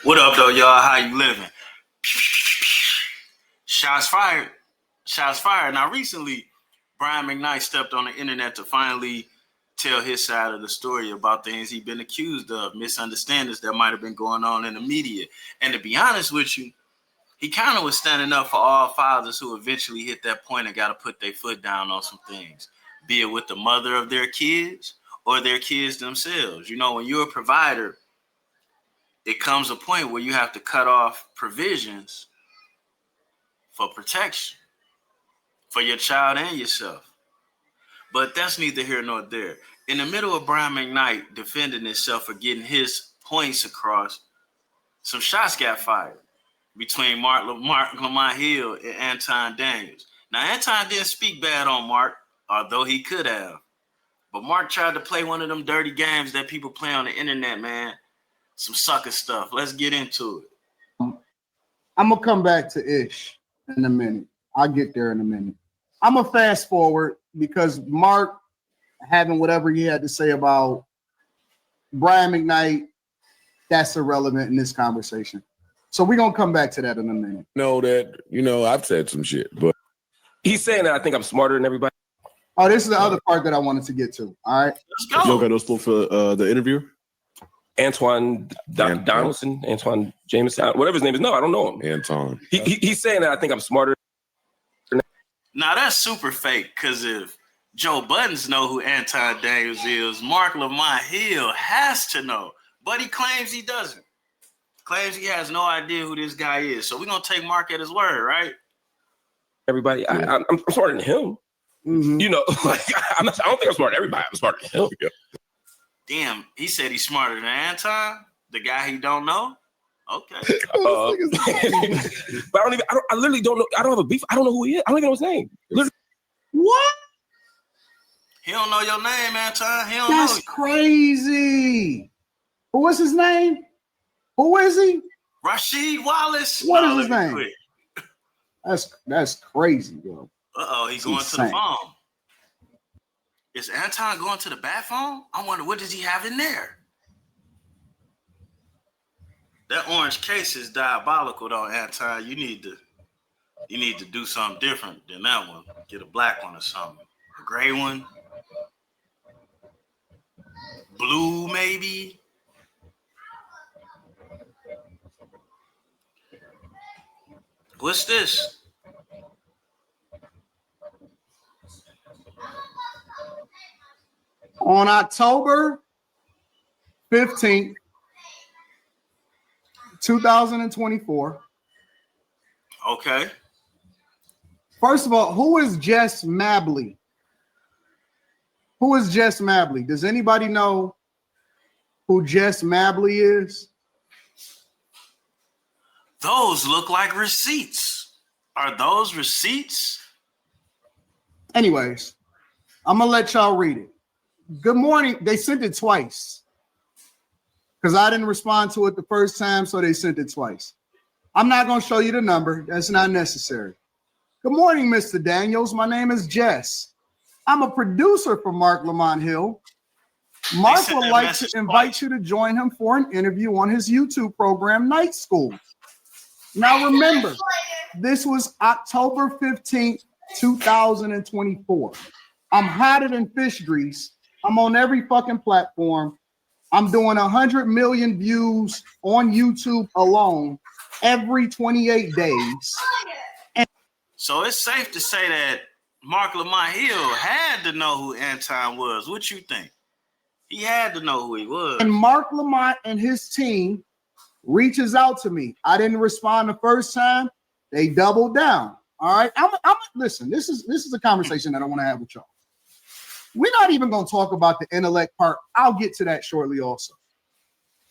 What up, though, y'all? How you living? Shots fired. Shots fired. Now, recently, Brian McKnight stepped on the internet to finally tell his side of the story about things he'd been accused of, misunderstandings that might have been going on in the media. And to be honest with you, he kind of was standing up for all fathers who eventually hit that point and got to put their foot down on some things, be it with the mother of their kids or their kids themselves. You know, when you're a provider, it comes a point where you have to cut off provisions for protection for your child and yourself. But that's neither here nor there. In the middle of Brian McKnight defending himself for getting his points across, some shots got fired between Marc Lamont Hill and Anton Daniels. Now, Anton didn't speak bad on Marc, although he could have. But Marc tried to play one of them dirty games that people play on the internet, man. Some sucker stuff. Let's get into it. I'm going to come back to Ish in a minute. I'll get there in a minute. I'm going to fast forward because Marc having whatever he had to say about Brian McKnight, that's irrelevant in this conversation. So we're going to come back to that in a minute. I've said some shit, but he's saying that I think I'm smarter than everybody. Oh, this is the other part that I wanted to get to. All right. Let's go. You don't got no stuff for the interview? Anton Donaldson, Antoine Jameson, whatever his name is. No, I don't know him. Anton. He's saying that I think I'm smarter. Now, that's super fake, because if Joe Buttons know who Anton Daniels is, Marc Lamont Hill has to know. But he claims he doesn't. Claims he has no idea who this guy is. So we're going to take Marc at his word, right? Everybody, yeah. I'm smarter than him. Mm-hmm. You know, like I don't think I'm smarter than everybody. I'm smarter than him. Yeah. Damn, he said he's smarter than Anton, the guy he don't know? Okay. But I literally don't know. I don't have a beef. I don't know who he is. I don't even know his name. Literally. What? He don't know your name, Anton. He don't That's know you. Crazy. But what's his name? Who is he? Rasheed Wallace. What is his let me name? quit. That's crazy, bro. Uh-oh, he's going to the phone. Is Anton going to the bat phone? I wonder, what does he have in there? That orange case is diabolical, though, Anton. You need to do something different than that one. Get a black one or something. A gray one. Blue, maybe. What's this? On October 15th, 2024. Okay. First of all, who is Jess Mabley? Who is Jess Mabley? Does anybody know who Jess Mabley is? Those look like receipts. Are those receipts? Anyways, I'm going to let y'all read it. Good morning. They sent it twice because I didn't respond to it the first time, so they sent it twice. I'm not going to show you the number. That's not necessary. Good morning, Mr. Daniels. My name is Jess. I'm a producer for Marc Lamont Hill. Marc would like to invite you to join him for an interview on his YouTube program, Night School. Now, remember, this was October 15th, 2024. I'm hotter than fish grease. I'm on every fucking platform. I'm doing 100 million views on YouTube alone every 28 days. So it's safe to say that Marc Lamont Hill had to know who Anton was. What you think? He had to know who he was. And Marc Lamont and his team reaches out to me. I didn't respond the first time. They doubled down. All right. Listen, this is a conversation that I want to have with y'all. We're not even going to talk about the intellect part. I'll get to that shortly also.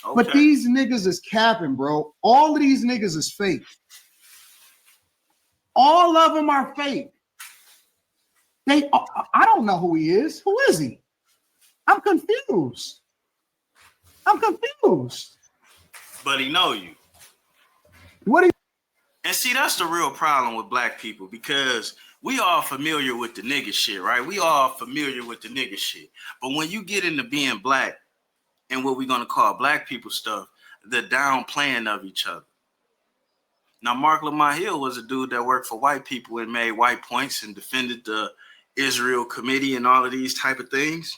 Okay. But these niggas is capping, bro. All of these niggas is fake. All of them are fake. I don't know who he is. Who is he? I'm confused. But he know you. What do you? And see, that's the real problem with black people, because we all familiar with the nigga shit, right? We all familiar with the nigga shit. But when you get into being black and what we're going to call black people stuff, the downplaying of each other. Now, Marc Lamont Hill was a dude that worked for white people and made white points and defended the Israel Committee and all of these type of things.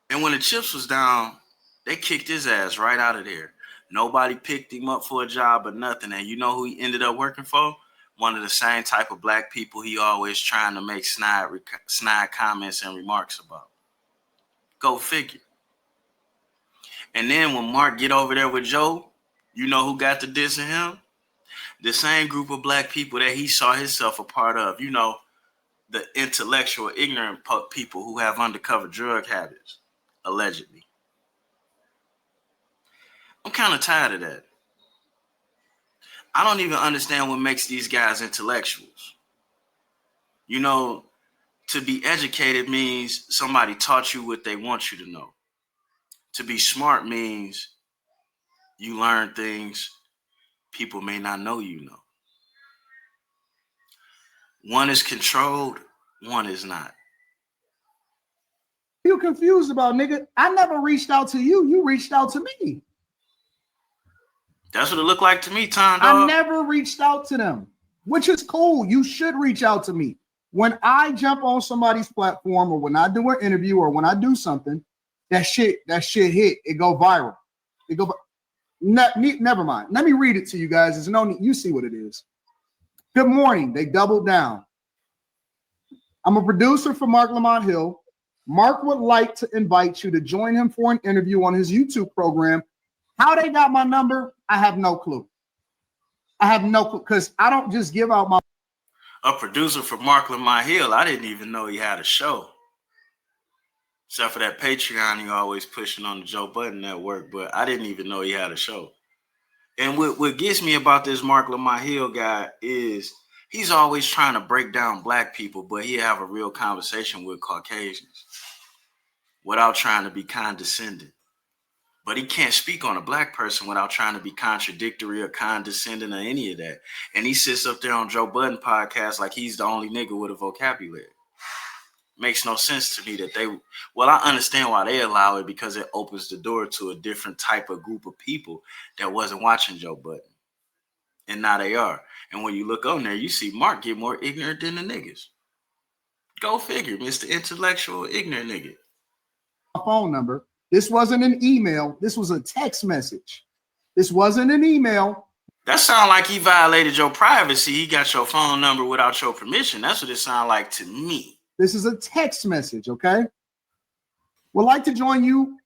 And when the chips was down, they kicked his ass right out of there. Nobody picked him up for a job or nothing. And you know who he ended up working for? One of the same type of black people he always trying to make snide comments and remarks about. Go figure. And then when Mark get over there with Joe, you know who got the dissing him? The same group of black people that he saw himself a part of. You know, the intellectual, ignorant people who have undercover drug habits, allegedly. I'm kind of tired of that. I don't even understand what makes these guys intellectuals. You know, to be educated means somebody taught you what they want you to know. To be smart means you learn things people may not know you know. One is controlled, one is not. You confused about, nigga? I never reached out to you. You reached out to me. That's what it looked like to me, Tom. I never reached out to them, which is cool. You should reach out to me. When I jump on somebody's platform or when I do an interview or when I do something, that shit hit. It go viral. Never mind. Let me read it to you guys. There's no need. You see what it is. Good morning. They doubled down. I'm a producer for Marc Lamont Hill. Mark would like to invite you to join him for an interview on his YouTube program. How they got my number, I have no clue. I have no clue because I don't just give out my. A producer for Marc Lamont Hill. I didn't even know he had a show. Except for that Patreon he always pushing on the Joe Budden Network, but I didn't even know he had a show. And what gets me about this Marc Lamont Hill guy is he's always trying to break down black people, but he have a real conversation with Caucasians without trying to be condescending. But he can't speak on a black person without trying to be contradictory or condescending or any of that. And he sits up there on Joe Budden podcast like he's the only nigga with a vocabulary. Makes no sense to me that I understand why they allow it because it opens the door to a different type of group of people that wasn't watching Joe Budden. And now they are. And when you look on there, you see Mark get more ignorant than the niggas. Go figure, Mr. Intellectual Ignorant nigga. Phone number. This wasn't an email. This was a text message. This wasn't an email. That sounds like he violated your privacy. He got your phone number without your permission. That's what it sounds like to me. This is a text message, okay? Would like to join you.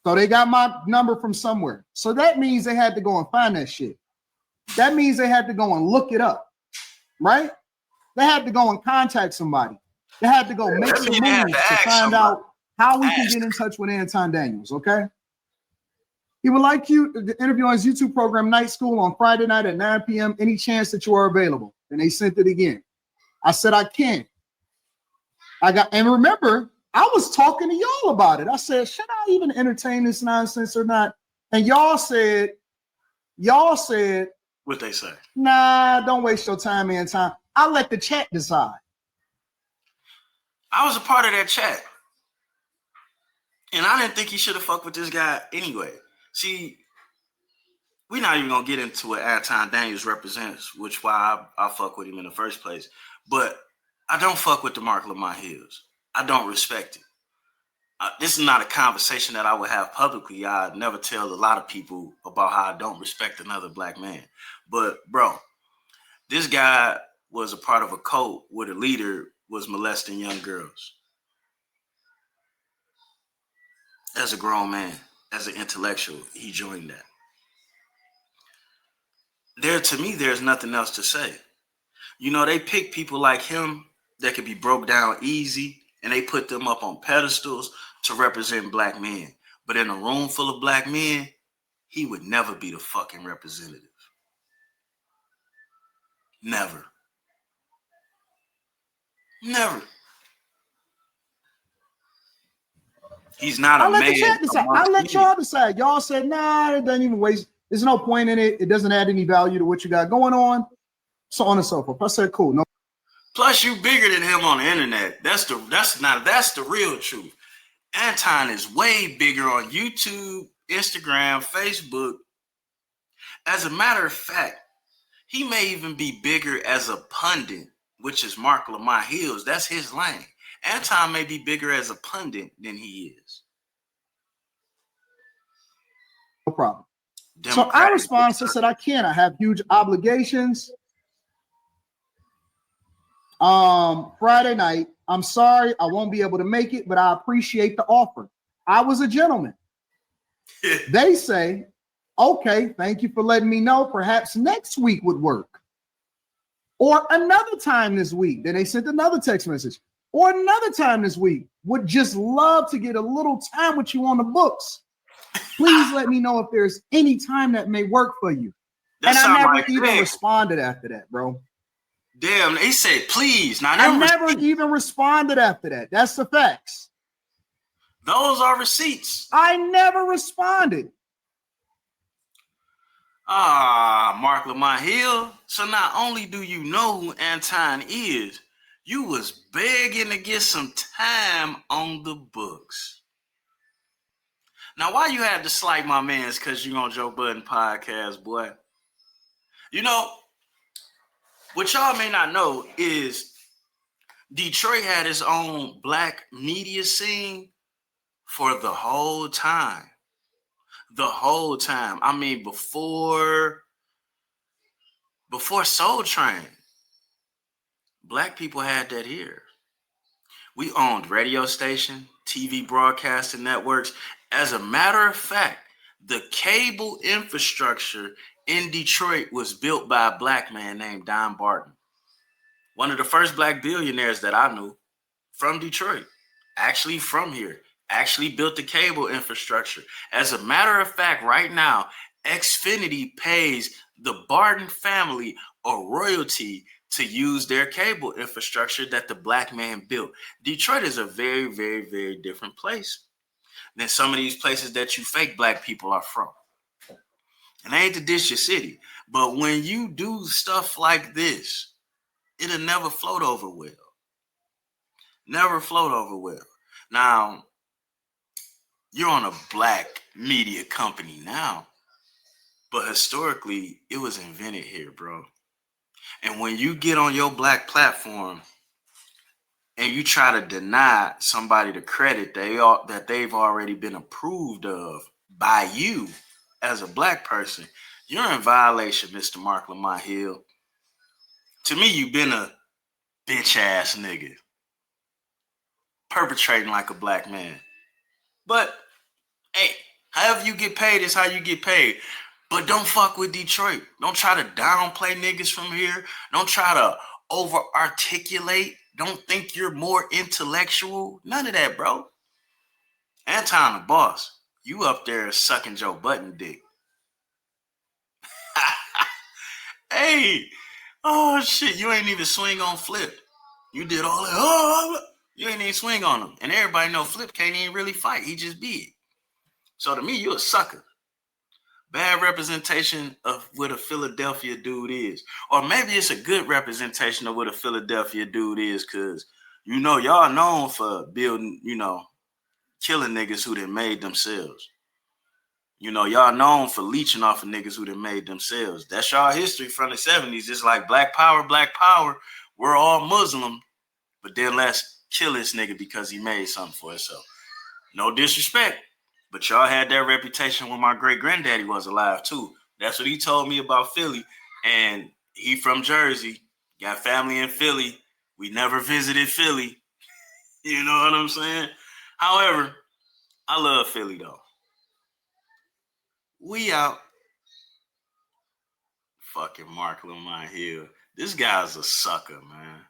So they got my number from somewhere. So that means they had to go and find that shit. That means they had to go and look it up, right? They had to go and contact somebody. They had to go make some moves to find out how we can get in touch with Anton Daniels, okay? He would like you to interview on his YouTube program, Night School, on Friday night at 9 p.m. Any chance that you are available? And they sent it again. I said, I can. And remember, I was talking to y'all about it. I said, should I even entertain this nonsense or not? And y'all said, what they say? Nah, don't waste your time, Anton. I'll let the chat decide. I was a part of that chat. And I didn't think he should have fucked with this guy anyway. See, we're not even going to get into what Anton Daniels represents, which why I fuck with him in the first place. But I don't fuck with the Marc Lamont Hills. I don't respect him. This is not a conversation that I would have publicly. I never tell a lot of people about how I don't respect another black man. But, bro, this guy was a part of a cult where the leader was molesting young girls. As a grown man, as an intellectual, he joined that. To me, there's nothing else to say. You know, they pick people like him that could be broke down easy, and they put them up on pedestals to represent black men. But in a room full of black men, he would never be the fucking representative. Never. Never. He's not a man. I'll let y'all decide. Y'all said, nah, it doesn't even waste. There's no point in it. It doesn't add any value to what you got going on. So on and so forth. I said, cool. No. Plus, you bigger than him on the internet. That's the real truth. Anton is way bigger on YouTube Instagram, Facebook. As a matter of fact, he may even be bigger as a pundit, which is Marc Lamont Hill. That's his lane. Anton may be bigger as a pundit than he is. No problem. So I Democratic. responded and said, I can't. I have huge obligations. Friday night, I'm sorry, I won't be able to make it, but I appreciate the offer. I was a gentleman. They say, okay, thank you for letting me know. Perhaps next week would work. Or another time this week. Then they sent another text message. Or another time this week. Would just love to get a little time with you on the books. Please let me know if there's any time that may work for you. And I never even responded after that, bro. Damn, they said please. Now I never even responded after that. That's the facts. Those are receipts. I never responded. Marc Lamont Hill. So not only do you know who Anton is, you was begging to get some time on the books. Now, why you had to slight my mans because you on Joe Budden podcast, boy? You know, what y'all may not know is Detroit had its own black media scene for the whole time. The whole time. I mean, before Soul Train, black people had that here. We owned radio station, TV broadcasting networks. As a matter of fact, the cable infrastructure in Detroit was built by a black man named Don Barton. One of the first black billionaires that I knew from Detroit, actually from here, actually built the cable infrastructure. As a matter of fact, right now, Xfinity pays the Barton family a royalty to use their cable infrastructure that the black man built. Detroit is a very, very, very different place than some of these places that you fake black people are from. And I hate to dish your city, but when you do stuff like this, it'll never float over well. Never float over well. Now, you're on a black media company now, but historically, it was invented here, bro. And when you get on your black platform and you try to deny somebody the credit that they've already been approved of by you as a black person, you're in violation, Mr. Marc Lamont Hill. To me, you've been a bitch ass nigga perpetrating like a black man. But hey, however you get paid is how you get paid. But don't fuck with Detroit. Don't try to downplay niggas from here. Don't try to over articulate. Don't think you're more intellectual. None of that, bro. Anton the boss. You up there sucking Joe Budden dick. Hey, oh shit, you ain't even swing on Flip. You did all that. Oh, you ain't even swing on him. And everybody know Flip can't even really fight. He just big. So to me, you a sucker. Bad representation of what a Philadelphia dude is. Or maybe it's a good representation of what a Philadelphia dude is, because, you know, y'all known for building, you know, killing niggas who done made themselves. You know, y'all known for leeching off of niggas who done made themselves. That's y'all history from the 70s. It's like black power. We're all Muslim, but then let's kill this nigga because he made something for himself. No disrespect. But y'all had that reputation when my great-granddaddy was alive, too. That's what he told me about Philly. And he from Jersey, got family in Philly. We never visited Philly. You know what I'm saying? However, I love Philly, though. We out. Fucking Marc Lamont Hill. This guy's a sucker, man.